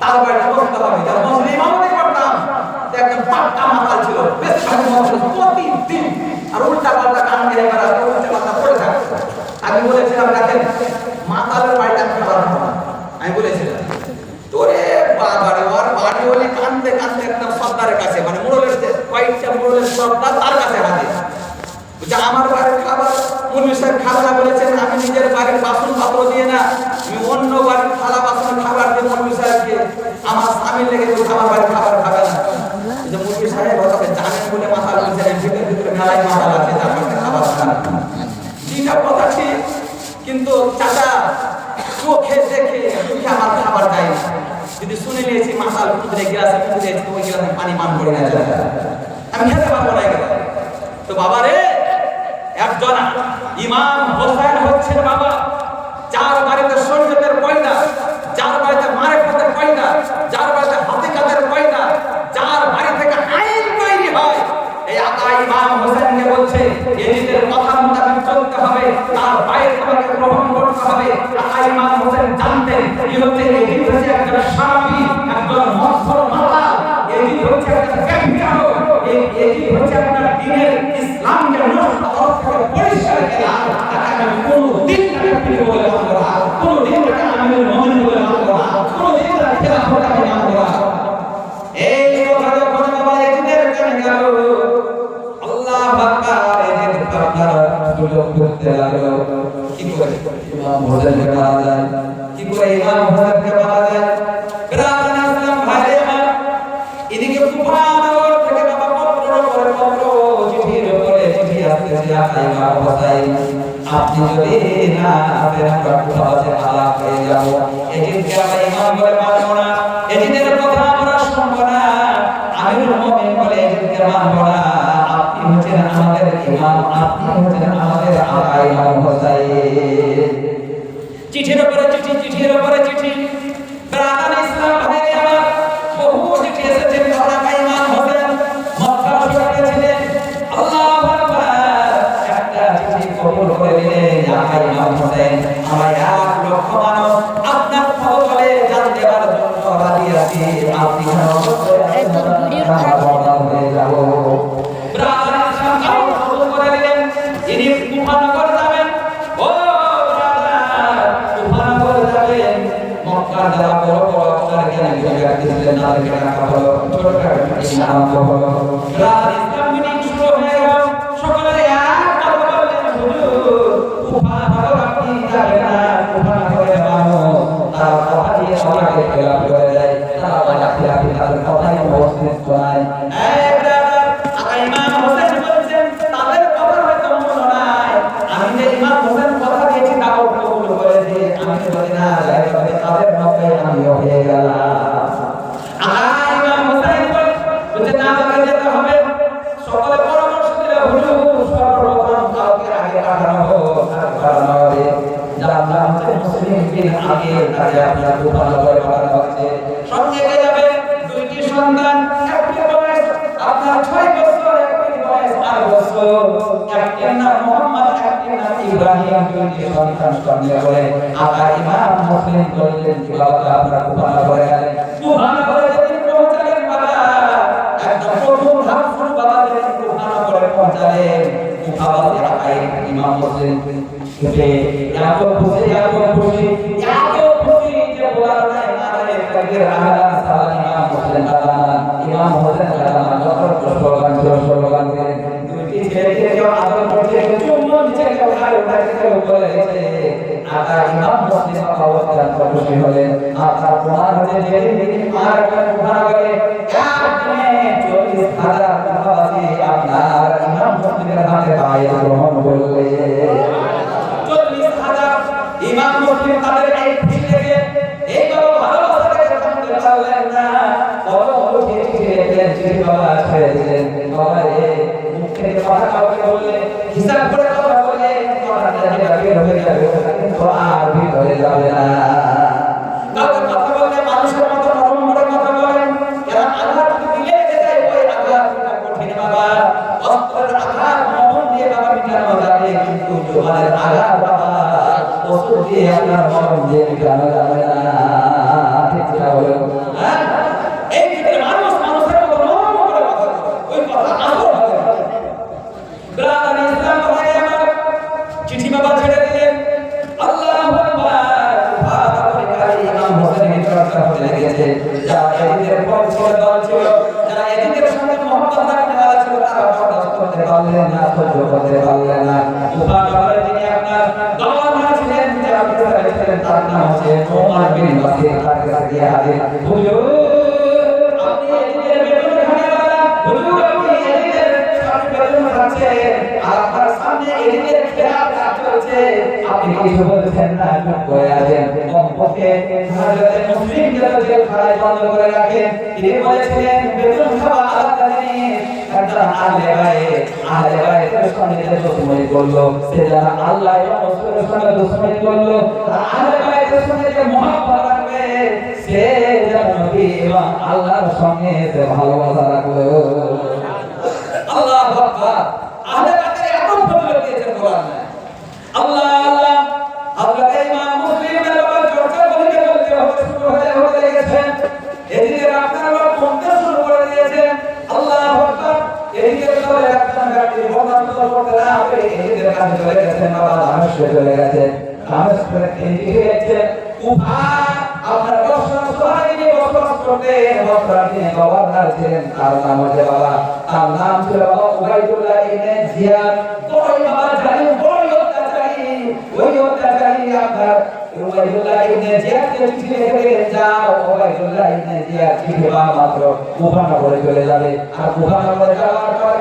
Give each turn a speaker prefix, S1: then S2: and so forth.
S1: তার বাড়িতে বসতে হবে। যারা মসজিদে ইমামতি করতাম একদম পাক্কা মাতাল ছিল, বেশ প্রতিদিন আর উল্টা পাল্টা কান দিয়ে বেড়াতো, উল্টা পাল্টা পড়ে থাকতো। আমি বলেছিলাম দেখেন মাতালের বাড়িতে আমি খাবার খাবো না, আমি বলেছিলাম। তোরে বাবারে ওর বাড়ি হলে কান্দতে কান্দতে একদম সর্দারের কাছে, মানে মোড়লের যে কয়েকটা মোড়লের সর্দার তার কাছে হাজির। যে আমার বাড়ির খাবার মুরব্বি সাহেব খাবে না বলেছেন, আমি নিজের বাড়ির বাসন পাত্র দিয়ে না, আমি অন্য বাড়ির থালা বাসন খাবার দিয়ে মুরব্বি সাহেবকে আমার স্বামীর লেগে বলছে আমার বাড়ির খাবার খাবে না। যে মুরব্বি সাহেব ওটাকে জানেন বলে মাথা বলছেন, ভিতরে ভিতরে মেলায় মাথা লাগছে তার বাড়িতে খাবার খাবে না। যেটা কথা ঠিক, কিন্তু চাচা চোখে দেখে মুখে আমার খাবার দেয় না। যদি শুনে নিয়েছি মাথার ভিতরে গ্লাসে পুঁতে ওই গ্লাসে পানি পান করে না, আমি খেতে পারবো না এগুলো। তো বাবা রে, একজন ইমাম হোসেন হচ্ছেন বাবা, যার বাড়িতে শরীয়তের পয়দা, যার বাড়িতে মারিফতের পয়দা, যার বাড়িতে হাকিকতের পয়দা, যার বাড়ি থেকে আইন তৈরি হয়। এই আকা ইমাম হোসেনকে বলছে এজিদের কথা মোতাবেক চলতে হবে, তার বাইরে তোমাকে গ্রহণ করতে হবে। আকা ইমাম হোসেন জানতেন কি হচ্ছে এজিদ হচ্ছে একজন সারাবি, একজন মৎসর মাতা, এজিদ হচ্ছে একজন ক্যাপিটাল, এজিদ হচ্ছে আপনার দ্বীনের ইসলামকে নষ্ট করার পরিষ্কার করা। আমি কোনদিন তাকে বলে মানব না, কোনদিন তাকে আমির মুমিন বলে মানব না, কোনদিন তাকে খেলাফত আমি মানব না। এই কথা যখন বাবা এজিদের কানে গেল, আল্লাহু আকবার, এজিদ আপনার সুযোগ করতে লাগলো। কি করে ইমাম হোসেনকে মারা যায়, কি করে ইমাম হোসেনকে মারা যায়? ব্রাদার ইসলাম ভাইরে আমার, এদিকে কুফা নগর থেকে বাবা পত্র করে পত্র, চিঠির উপরে চিঠি আসতেছে, আকা ইমাম হোসেন আপনি যদি না আসেন আমরা কুফাতে হালাক হয়ে যাব। এজিদকে আমরা ইমাম বলে মানব না, এজিদের কথা আমরা শুনবো না, আমিরুল মুমিন বলে এজিদকে মানব না। আপনি হচ্ছেন আমাদের ইমাম, আপনি হচ্ছেন আমাদের আকা ইমাম হোসেন। চিঠির উপরে চিঠি, চিঠির উপরে চিঠি। ব্রাদার ইসলাম ভাইরে আমার, বহু চিঠি এসেছে। আকা ইমাম হোসেন মক্কা শহরে ছিলেন। আল্লাহু আকবার, একটা চিঠি কবুল করে নিলেন। আকা ইমাম হোসেন, আমরা 1 লক্ষ মানব আপনার পদতলে জান দেওয়ার জন্য রাজি আছি, আপনি একদম ভিডিও হয়ে যাব। ব্রাদার ইসলাম কবুল করে নিলেন। ইনি কুফা নগর যাবেন। ও ব্রাদার, কুফা নগর যাবেন। মক্কার যারা বড় বড় আপনার জ্ঞানী ব্যক্তি ছিলেন তাদেরকে ডাকা হলো, ছোটখাটো ইমাম হলো। ব্রাদার ইসলাম মিটিং শুরু হয়ে গেল। সকলে এক কথা বললেন, হুজুর কুফা নগর আপনি যাবেন না, কুফা নগরে মানুষ তারা কথা দিয়ে সবাইকে খেলাপ করে দেয়, তারা বাজা খেলাপি তাদের কথাই মসজিদ শোনায়। এই ব্রাদার, আকা ইমাম হোসেন বলছেন তাদের কথা হয়তো মনে নাই, আমি যে ইমাম হোসেন কথা দিয়েছি তাও কবুল করেছি, আমি যদি না যাই তবে তাদের মতই আমিও হয়ে গেলাম। আকা ইমাম হোসেন বলছে না, আমাকে যেতে হবে। সকলে পরামর্শ দিলে, হুজুর সর্বপ্রথম কাউকে আগে পাঠানো হোক, আর পাঠানো হবে যার নাম হচ্ছে মুসলিম বিন আকিল, তাকে আপনার কুফা নগরে পাঠানো হচ্ছে। সঙ্গে যাবে 2টি সন্তান, একটি বয়স আপনার 6 বছর, একটি বয়স 8 বছর, একটির নাম মোহাম্মদ, একটির নাম ইব্রাহিম। 2টি সন্তান সঙ্গে করে আকা ইমাম মুসলিম বললেন কি বাবা আপনার কুফা নগরে গেলেন। কুফা নগরে যেদিন পৌঁছালেন বাবা, একদম প্রথম ধাপ শুরু বাবা যেদিন কুফা নগরে পৌঁছালেন, কুফাবাসী আকা ইমাম মুসলিম যে এত খুশি, এত খুশি, এত খুশি যে বলার নাই। নারে তাকবীর, আহলান সালাম, ইমাম হোসেন আলামান, ইমাম হোসেন আলামান, যত স্লোগান ছিল স্লোগান দিয়ে 2টি ছেলেকে কেউ আদর করছে, চুম্বন দিচ্ছে, কেউ হাড়ে উঠাচ্ছে, কেউ বলে দিচ্ছে। আকা ইমাম মুসলিম বাবা অত্যন্ত খুশি হলেন। আপনার প্রমাণ হচ্ছে যেদিন যেদিন মার একটা কুফা করে একদিনে 40,000 কুফাবাসী আপনার ইমাম মুসলিমের হাতে বায়াত গ্রহণ করলেন। ইমাম মুসলিম তাদের এই ভিড় থেকে এইভাবে ভালোবাসা থেকে থামতে পারলেন না। বড় বড় চিঠি বাবা ছেড়ে দিলেন। বাবা মুখ থেকে কথা কাউকে বললে, হিসাব করে কথা বললে, কথাটা বের হয়ে যাবে, কিন্তু আর ভিড় হয়ে যাবে না। কাউকে কথা বললে মানুষের মতো নরম করে কথা বলেন, কারণ আঘাত দিলে যায় ওই আঘাতটা কঠিন বাবা। অস্ত্রের আঘাত মন দিয়ে বাবা মিটানো যাবে, কিন্তু জবানের আঘাত বাবা ওষুধ দিয়ে আপনার মন দিয়ে মিটানো এসেছে, যারা এজিদের পক্ষে দল ছিল, যারা এজিদের সঙ্গে মহব্বত রাখতে ওয়ালা ছিল, তারা বরদাস্ত করতে পারলেন না, সহ্য করতে পারলেন না। কুফা শহরে যিনি আপনার গভর্নর ছিলেন, যে অফিসার ছিলেন, তার নাম হচ্ছে ওমর বিন বাসির। তার কাছে গিয়ে হাজির, হুজুর আপনি এজিদের বেতন খাবেন না, হুজুর আপনি এজিদের সামনে বেতন খাচ্ছেন, আর আপনার সামনে এজিদের খেলাফ চলছে, আপনি কিছু বলছেন না, চুপ করে আছেন। কমপক্ষে হযরত মুসলিম যারা জেলখানায় বন্ধ করে রাখেন, তিনি বলেছিলেন বেতন খাওয়া আলাদা জিনিস। একজন আহলে বাইতের সঙ্গে যে দুশমনি করলো, সে যারা আল্লাহ এবং রাসূলের সঙ্গে দুশমনি করলো, আর আহলে বাইতের সঙ্গে যে মহব্বত রাখবে, সে যেন নবী এবং আল্লাহর সঙ্গে যে ভালোবাসা রাখলো। আল্লাহু আকবার। আহলে বাইতের এত ফজিলত দিয়েছেন কোরআনে। আল্লাহ আল্লাহ হযরত ইমাম মুসলিমের বাবা চর্চা বলতে শুরু হয়ে গেছেন। এদিকে আপনার বাবা বলতে শুরু করে দিয়েছেন। আল্লাহু আকবার। এদিকে চলে যাচ্ছেন, গাড়ি বর্ণনা করতে না হবে, এদিকে কাছে চলে গেছেন, বাবা দামেস্কে চলে গেছেন। দামেস্কে এদিকে গেছেন কুফা। আপনার বসরা সোহাইনি বসবাস করতেন, বসরার তিনি গভর্নর ছিলেন, তার নাম হচ্ছে বাবা, তার নাম ছিল বাবা উবাইদুল্লাহ ইবনে জিয়াদ। বড়ই বাবা জানেন, বড়ই অত্যাচারী, ওই অত্যাচারী আপনার উবাইদুল্লাহ ইবনে জিয়াদকে চিঠি লিখে দিলেন, যাও উবাইদুল্লাহ ইবনে জিয়াদ চিঠি পাওয়া মাত্র কুফা নগরে চলে যাবে। আর কুফা নগরে যাওয়ার পর